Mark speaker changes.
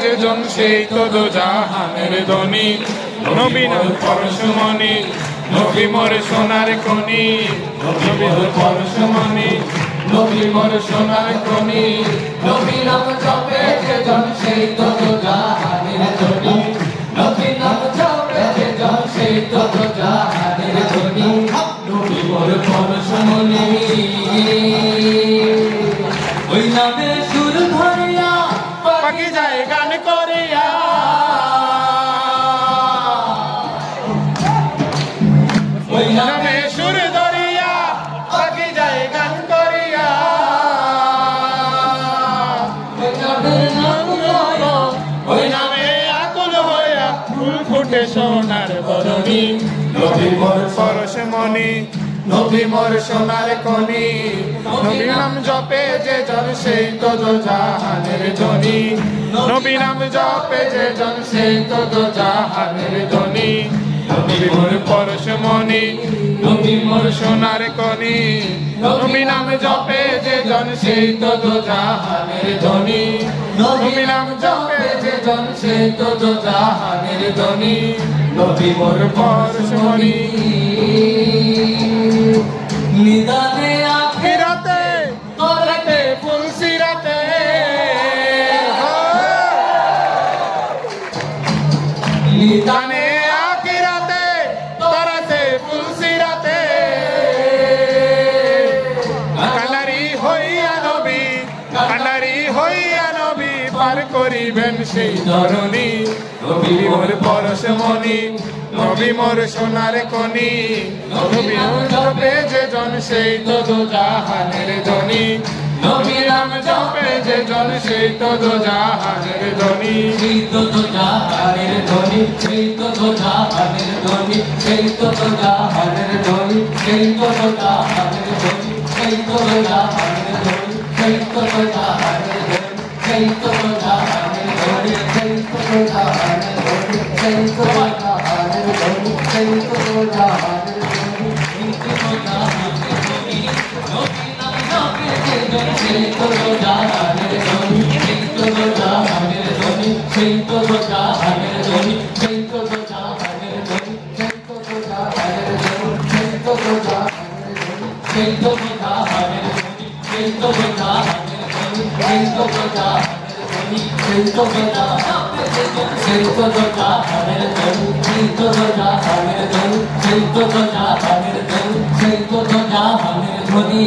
Speaker 1: যেজন সেই তো দোজাহানের ধনী। নবী নাম পরশমণি, নবী মোর সোনার খনি, নবী মোর পরশমণি, নবী মোর সোনার খনি।
Speaker 2: নবী নাম জপে যেজন সেই তো দোজাহানের ধনী, নবী নাম জপে যেজন সেই তো দোজাহানের ধনী। নবী মোর পরশমণি, ওই নামে সুর ধরিয়া
Speaker 1: পাখি যায় গান করিয়া, ওই নামে সুর ধরিয়া পাখি যায় গান করিয়া। ওই নামে আকুল হইয়া ফুল ফুটে সোনার বরণী। নবী মোর পরশমণি, নবী মোর সোনার খনি, নবী নাম জপে যেজন সেই তো দোজাহানের ধনী। নবী নাম জপে যেজন সেই তো দোজাহানের ধনী। নবী মোর পরশমণি, নবী মোর সোনার খনি, নবী নাম জপে যেজন সেই তো দোজাহানের ধনী। নবী নাম জপে যেজন সেই তো দোজাহানের ধনী। নবী মোর পরশমণি,
Speaker 2: নিদানে
Speaker 1: আখিরাতে তরাতে ফুলসিরাতে, নিদানে আখিরাতে তরাতে ফুলসিরাতে। কান্ডারি হইয়া নবী, কান্ডারি হইয়া নবী পার করিবেন সেই ধরণী। নবী মোর পরশমণি, নবী মোর সোনার খনি, নবী নাম জপে যেজন সেই তো দোজাহানের ধনী। নবী নাম জপে যেজন সেই তো দোজাহানের ধনী।
Speaker 2: সেই তো দোজাহানের ধনী, সেই তো দোজাহানের ধনী, সেই তো দোজাহানের ধনী, সেই তো দোজাহানের ধনী, সেই তো দোজাহানের ধনী, সেই তো দোজাহানের ধনী, সেই তো দোজাহানের ধনী, সেই তো দোজাহানের ধনী, সেই তো দোজাহানের ধনী, সেই তো দোজাহানের ধনী, সেই তো দোজাহানের ধনী। নবী নাম জপে যেজন সেই তো দোজাহানের ধনী, সেই তো দোজাহানের ধনী, সেই তো দোজাহানের ধনী, সেই তো দোজাহানের ধনী, সেই তো দোজাহানের ধনী, সেই তো দোজাহানের ধনী, সেই তো দোজাহানের ধনী, সেই তো দোজাহানের ধনী, সেই তো দোজাহানের ধনী, সেই তো দোজাহানের, সেই তো দোজাহানের ধনী, সেই তো দোজাহানের ধনী, সেই তো দোজাহানের ধনী, সেই তো দোজাহানের ধনী।